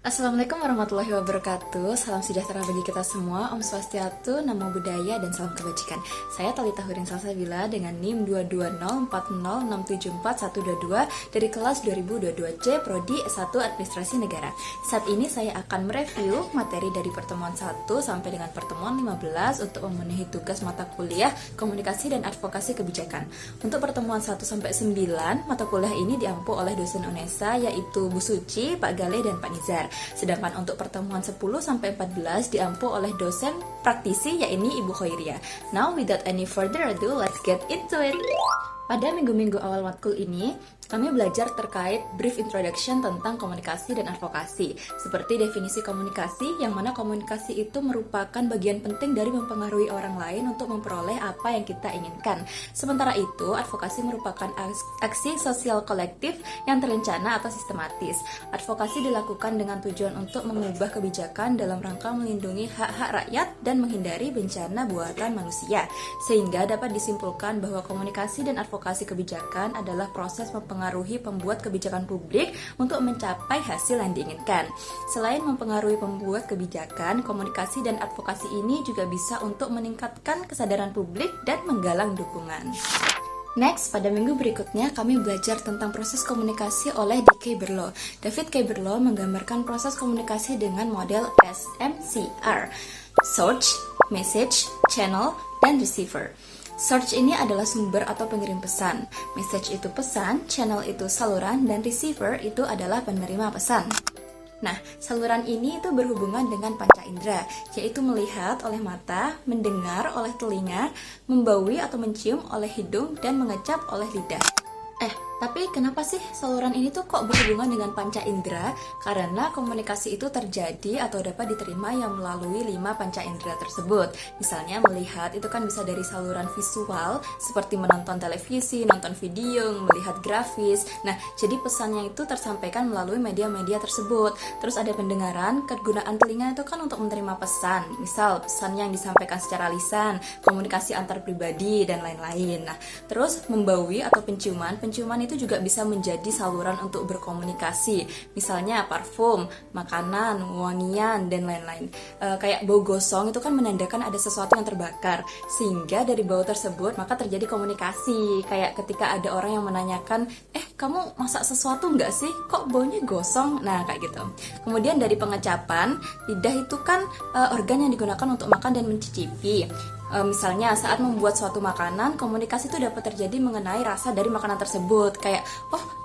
Assalamualaikum warahmatullahi wabarakatuh. Salam sejahtera bagi kita semua. Om Swastiastu, Namo Buddhaya, dan salam kebajikan. Saya Talita Hurin Salsabila dengan NIM 22040674122 dari kelas 2022C Prodi S1 Administrasi Negara. Saat ini saya akan mereview materi dari pertemuan 1 sampai dengan pertemuan 15 untuk memenuhi tugas mata kuliah Komunikasi dan Advokasi Kebijakan. Untuk pertemuan 1 sampai 9, mata kuliah ini diampu oleh dosen UNESA yaitu Bu Suci, Pak Gale, dan Pak Nizar. Sedangkan untuk pertemuan 10 sampai 14 diampu oleh dosen praktisi yaitu Ibu Khairia. Now without any further ado, let's get into it. Pada minggu-minggu awal matkul ini, kami belajar terkait brief introduction tentang komunikasi dan advokasi. Seperti definisi komunikasi, yang mana komunikasi itu merupakan bagian penting dari mempengaruhi orang lain untuk memperoleh apa yang kita inginkan. Sementara itu, advokasi merupakan aksi sosial kolektif yang terencana atau sistematis. Advokasi dilakukan dengan tujuan untuk mengubah kebijakan dalam rangka melindungi hak-hak rakyat dan menghindari bencana buatan manusia. Sehingga dapat disimpulkan bahwa komunikasi dan advokasi kebijakan adalah proses mempengaruhi pembuat kebijakan publik untuk mencapai hasil yang diinginkan. Selain mempengaruhi pembuat kebijakan, komunikasi dan advokasi ini juga bisa untuk meningkatkan kesadaran publik dan menggalang dukungan. Next, pada minggu berikutnya kami belajar tentang proses komunikasi oleh D.K. Berlow. David K. Berlow menggambarkan proses komunikasi dengan model SMCR: Source, Message, Channel, dan Receiver. Source ini adalah sumber atau pengirim pesan, message itu pesan, channel itu saluran, dan receiver itu adalah penerima pesan. Nah, saluran ini itu berhubungan dengan panca indera, yaitu melihat oleh mata, mendengar oleh telinga, membaui atau mencium oleh hidung, dan mengecap oleh lidah. Tapi kenapa sih saluran ini tuh kok berhubungan dengan panca indera? Karena komunikasi itu terjadi atau dapat diterima yang melalui 5 panca indera tersebut. Misalnya melihat itu kan bisa dari saluran visual seperti menonton televisi, nonton video, melihat grafis. Nah, jadi pesannya itu tersampaikan melalui media-media tersebut. Terus ada pendengaran, kegunaan telinga itu kan untuk menerima pesan. Misal pesan yang disampaikan secara lisan, komunikasi antar pribadi, dan lain-lain. Nah, terus membaui atau penciuman itu juga bisa menjadi saluran untuk berkomunikasi. Misalnya parfum, makanan, wangian, dan lain-lain. Kayak bau gosong itu kan menandakan ada sesuatu yang terbakar. Sehingga dari bau tersebut maka terjadi komunikasi. Kayak ketika ada orang yang menanyakan, kamu masak sesuatu nggak sih? Kok baunya gosong? Nah, kayak gitu. Kemudian dari pengecapan, lidah itu kan organ yang digunakan untuk makan dan mencicipi. Misalnya saat membuat suatu makanan, komunikasi itu dapat terjadi mengenai rasa dari makanan tersebut. Kayak,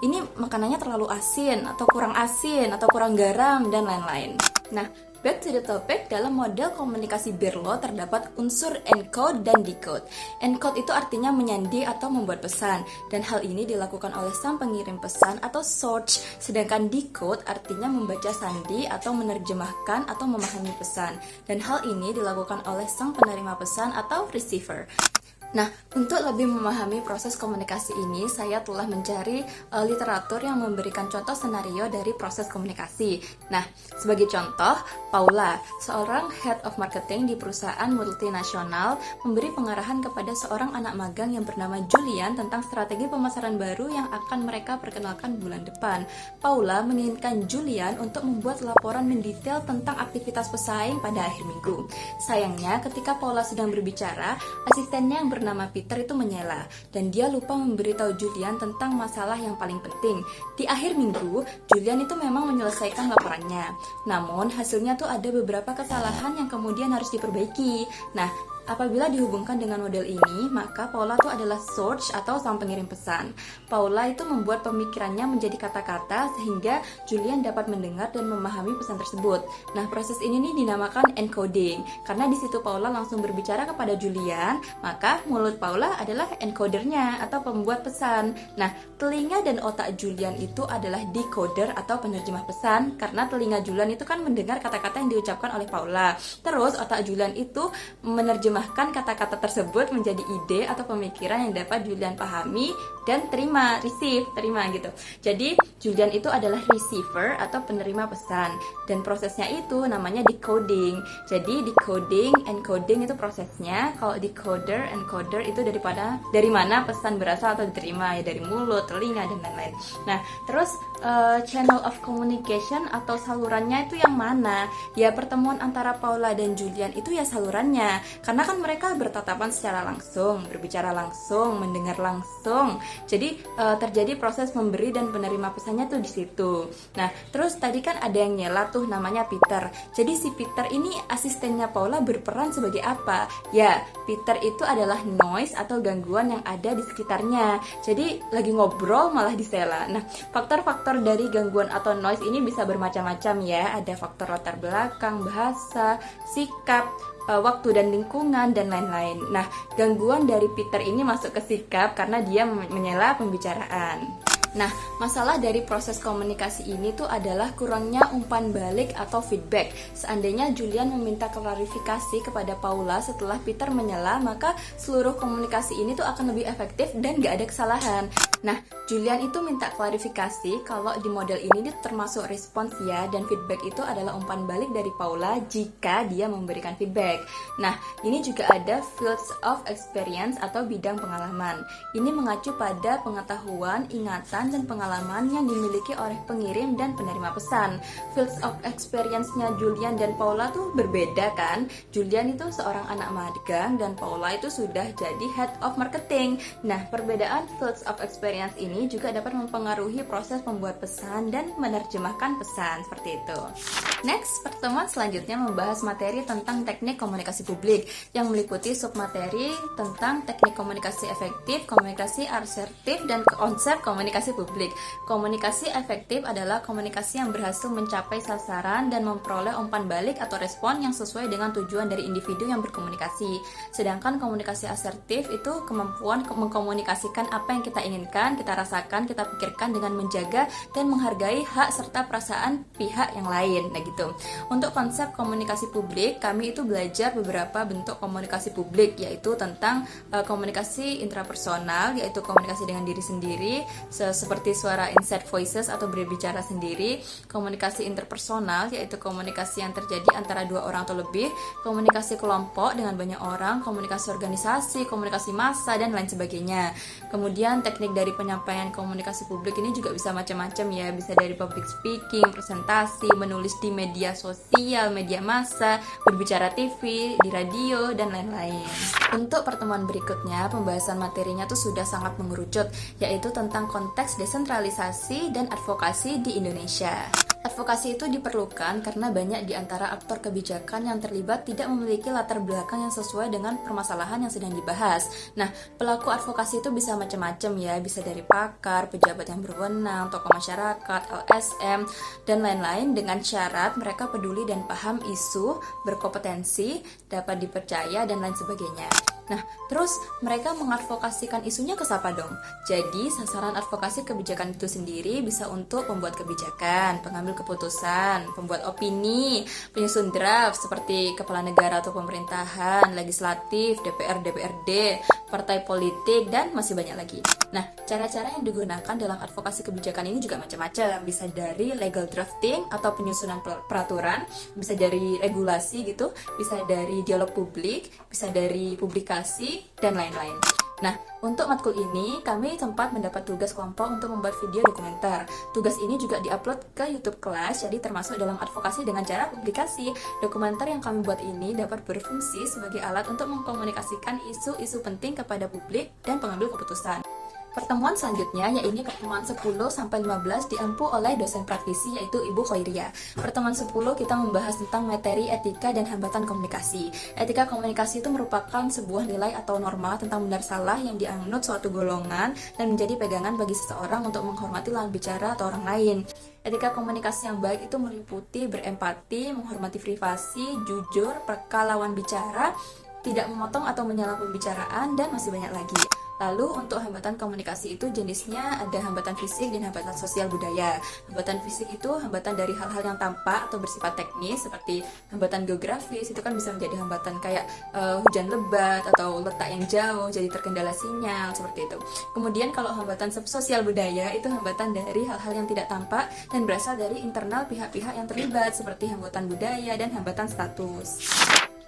ini makanannya terlalu asin, atau kurang asin, atau kurang garam, dan lain-lain. Nah, back to the topic, dalam model komunikasi Berlow terdapat unsur encode dan decode. Encode itu artinya menyandi atau membuat pesan, dan hal ini dilakukan oleh sang pengirim pesan atau source. Sedangkan decode artinya membaca sandi atau menerjemahkan atau memahami pesan, dan hal ini dilakukan oleh sang penerima pesan atau receiver. Nah, untuk lebih memahami proses komunikasi ini, saya telah mencari literatur yang memberikan contoh skenario dari proses komunikasi. Nah, sebagai contoh, Paula, seorang head of marketing di perusahaan multinasional, memberi pengarahan kepada seorang anak magang yang bernama Julian tentang strategi pemasaran baru yang akan mereka perkenalkan bulan depan. Paula menginginkan Julian untuk membuat laporan mendetail tentang aktivitas pesaing pada akhir minggu. Sayangnya, ketika Paula sedang berbicara, asistennya yang bernama Peter itu menyela, dan dia lupa memberitahu Julian tentang masalah yang paling penting. Di akhir minggu, Julian itu memang menyelesaikan laporannya. Namun, hasilnya tuh ada beberapa kesalahan yang kemudian harus diperbaiki. Nah, apabila dihubungkan dengan model ini, maka Paula itu adalah source atau sang pengirim pesan. Paula itu membuat pemikirannya menjadi kata-kata sehingga Julian dapat mendengar dan memahami pesan tersebut. Nah, proses ini nih dinamakan encoding. Karena di situ Paula langsung berbicara kepada Julian, maka mulut Paula adalah encodernya atau pembuat pesan. Nah, telinga dan otak Julian itu adalah decoder atau penerjemah pesan, karena telinga Julian itu kan mendengar kata-kata yang diucapkan oleh Paula. Terus otak Julian itu menerjemahkan kata-kata tersebut menjadi ide atau pemikiran yang dapat Julian pahami dan terima gitu. Jadi Julian itu adalah receiver atau penerima pesan, dan prosesnya itu namanya decoding. Jadi decoding, encoding itu prosesnya. Kalau decoder, encoder itu dari mana pesan berasal atau diterima, ya dari mulut, telinga, dan lain-lain. Nah, terus channel of communication atau salurannya itu yang mana? Ya pertemuan antara Paula dan Julian itu ya salurannya, karena kan mereka bertatapan secara langsung, berbicara langsung, mendengar langsung. Jadi terjadi proses memberi dan penerima pesannya tuh di situ. Nah, terus tadi kan ada yang nyela tuh namanya Peter. Jadi si Peter ini asistennya Paula berperan sebagai apa? Ya, Peter itu adalah noise atau gangguan yang ada di sekitarnya. Jadi lagi ngobrol malah disela. Nah, faktor-faktor dari gangguan atau noise ini bisa bermacam-macam ya. Ada faktor latar belakang, bahasa, sikap, waktu dan lingkungan, dan lain-lain. Nah, gangguan dari Peter ini masuk ke sikap karena dia menyela pembicaraan. Nah, masalah dari proses komunikasi ini tuh adalah kurangnya umpan balik atau feedback. Seandainya Julian meminta klarifikasi kepada Paula setelah Peter menyela, maka seluruh komunikasi ini tuh akan lebih efektif dan gak ada kesalahan. Nah, Julian itu minta klarifikasi kalau di model ini termasuk respons ya, dan feedback itu adalah umpan balik dari Paula jika dia memberikan feedback. Nah, ini juga ada fields of experience atau bidang pengalaman. Ini mengacu pada pengetahuan, ingatan, dan pengalaman yang dimiliki oleh pengirim dan penerima pesan. Fields of experience-nya Julian dan Paula tuh berbeda kan? Julian itu seorang anak magang dan Paula itu sudah jadi head of marketing. Nah, perbedaan fields of experience ini juga dapat mempengaruhi proses membuat pesan dan menerjemahkan pesan, seperti itu. Next, pertemuan selanjutnya membahas materi tentang teknik komunikasi publik yang meliputi submateri tentang teknik komunikasi efektif, komunikasi asertif, dan konsep komunikasi publik. Komunikasi efektif adalah komunikasi yang berhasil mencapai sasaran dan memperoleh umpan balik atau respon yang sesuai dengan tujuan dari individu yang berkomunikasi. Sedangkan komunikasi asertif itu kemampuan mengkomunikasikan apa yang kita inginkan, kita rasakan, kita pikirkan dengan menjaga dan menghargai hak serta perasaan pihak yang lain. Nah gitu. Untuk konsep komunikasi publik, kami itu belajar beberapa bentuk komunikasi publik, yaitu tentang komunikasi intrapersonal, yaitu komunikasi dengan diri sendiri, seperti suara inside voices atau berbicara sendiri. Komunikasi interpersonal, yaitu komunikasi yang terjadi antara dua orang atau lebih. Komunikasi kelompok dengan banyak orang, komunikasi organisasi, komunikasi massa, dan lain sebagainya. Kemudian teknik dari penyampaian komunikasi publik ini juga bisa macam-macam ya, bisa dari public speaking, presentasi, menulis di media sosial, media massa, berbicara TV, di radio, dan lain-lain. Untuk pertemuan berikutnya, pembahasan materinya tuh sudah sangat mengerucut, yaitu tentang konteks desentralisasi dan advokasi di Indonesia. Advokasi itu diperlukan karena banyak di antara aktor kebijakan yang terlibat tidak memiliki latar belakang yang sesuai dengan permasalahan yang sedang dibahas. Nah, pelaku advokasi itu bisa macam-macam ya, bisa dari pakar, pejabat yang berwenang, tokoh masyarakat, LSM, dan lain-lain, dengan syarat mereka peduli dan paham isu, berkompetensi, dapat dipercaya, dan lain sebagainya. Nah, terus mereka mengadvokasikan isunya ke siapa dong? Jadi, sasaran advokasi kebijakan itu sendiri bisa untuk pembuat kebijakan, pengambil keputusan, pembuat opini, penyusun draft seperti kepala negara atau pemerintahan, legislatif, DPR, DPRD, partai politik, dan masih banyak lagi. Nah, cara-cara yang digunakan dalam advokasi kebijakan ini juga macam-macam. Bisa dari legal drafting atau penyusunan peraturan, bisa dari regulasi gitu, bisa dari dialog publik, bisa dari publikasi, dan lain-lain. Nah, untuk matkul ini, kami sempat mendapat tugas kelompok untuk membuat video dokumenter. Tugas ini juga diupload ke YouTube kelas, jadi termasuk dalam advokasi dengan cara publikasi. Dokumenter yang kami buat ini dapat berfungsi sebagai alat untuk mengkomunikasikan isu-isu penting kepada publik dan pengambil keputusan. Pertemuan selanjutnya, yaitu pertemuan 10-15 diampu oleh dosen praktisi yaitu Ibu Khairia. Pertemuan 10 kita membahas tentang materi etika dan hambatan komunikasi. Etika komunikasi itu merupakan sebuah nilai atau norma tentang benar salah yang dianut suatu golongan dan menjadi pegangan bagi seseorang untuk menghormati lawan bicara atau orang lain. Etika komunikasi yang baik itu meliputi berempati, menghormati privasi, jujur, peka lawan bicara, tidak memotong atau menyela pembicaraan, dan masih banyak lagi. Lalu untuk hambatan komunikasi itu jenisnya ada hambatan fisik dan hambatan sosial budaya. Hambatan fisik itu hambatan dari hal-hal yang tampak atau bersifat teknis, seperti hambatan geografis, itu kan bisa menjadi hambatan kayak hujan lebat atau letak yang jauh jadi terkendala sinyal, seperti itu. Kemudian kalau hambatan sosial budaya itu hambatan dari hal-hal yang tidak tampak dan berasal dari internal pihak-pihak yang terlibat, seperti hambatan budaya dan hambatan status.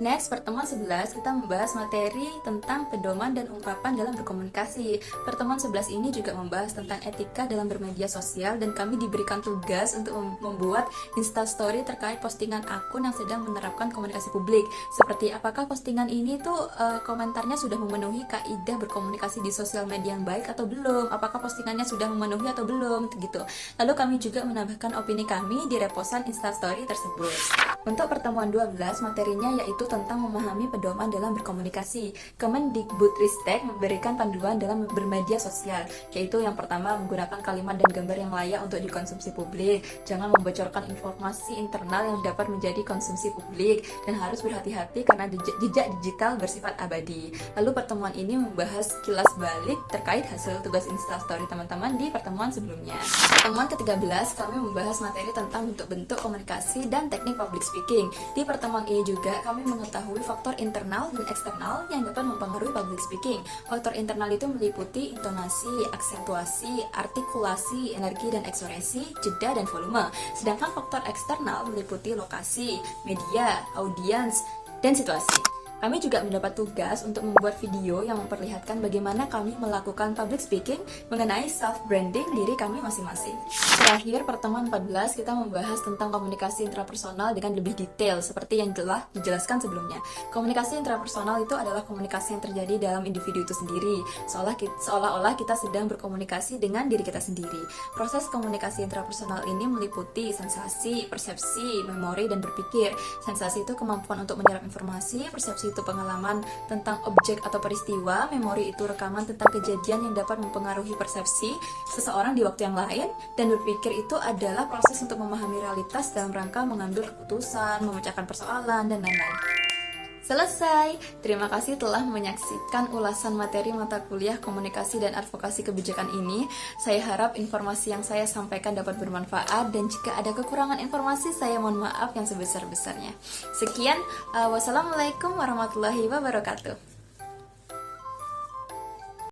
Next, pertemuan 11 kita membahas materi tentang pedoman dan ungkapan dalam berkomunikasi. Pertemuan 11 ini juga membahas tentang etika dalam bermedia sosial, dan kami diberikan tugas untuk membuat instastory terkait postingan akun yang sedang menerapkan komunikasi publik. Seperti apakah postingan ini tuh komentarnya sudah memenuhi kaidah berkomunikasi di sosial media yang baik atau belum? Apakah postingannya sudah memenuhi atau belum? Gitu. Lalu kami juga menambahkan opini kami di reposan instastory tersebut. Untuk pertemuan 12 materinya yaitu tentang memahami pedoman dalam berkomunikasi. Kemendikbudristek memberikan panduan dalam bermedia sosial, yaitu yang pertama menggunakan kalimat dan gambar yang layak untuk dikonsumsi publik, jangan membocorkan informasi internal yang dapat menjadi konsumsi publik, dan harus berhati-hati karena jejak digital bersifat abadi. Lalu pertemuan ini membahas kilas balik terkait hasil tugas instastory teman-teman di pertemuan sebelumnya. Pertemuan ke-13 kami membahas materi tentang bentuk-bentuk komunikasi dan teknik public speaking. Di pertemuan ini juga kami mengetahui faktor internal dan eksternal yang dapat mempengaruhi public speaking. Faktor internal itu meliputi intonasi, aksentuasi, artikulasi, energi dan ekspresi, jeda dan volume. Sedangkan faktor eksternal meliputi lokasi, media, audiens, dan situasi. Kami juga mendapat tugas untuk membuat video yang memperlihatkan bagaimana kami melakukan public speaking mengenai self-branding diri kami masing-masing. Terakhir, pertemuan 14 kita membahas tentang komunikasi intrapersonal dengan lebih detail seperti yang telah dijelaskan sebelumnya. Komunikasi intrapersonal itu adalah komunikasi yang terjadi dalam individu itu sendiri, seolah-olah kita sedang berkomunikasi dengan diri kita sendiri. Proses komunikasi intrapersonal ini meliputi sensasi, persepsi, memori, dan berpikir. Sensasi itu kemampuan untuk menyerap informasi, persepsi itu pengalaman tentang objek atau peristiwa, memori itu rekaman tentang kejadian yang dapat mempengaruhi persepsi seseorang di waktu yang lain, dan berpikir itu adalah proses untuk memahami realitas dalam rangka mengambil keputusan, memecahkan persoalan, dan lain-lain. Selesai. Terima kasih telah menyaksikan ulasan materi mata kuliah komunikasi dan advokasi kebijakan ini. Saya harap informasi yang saya sampaikan dapat bermanfaat, dan jika ada kekurangan informasi saya mohon maaf yang sebesar-besarnya. Sekian, wassalamualaikum warahmatullahi wabarakatuh.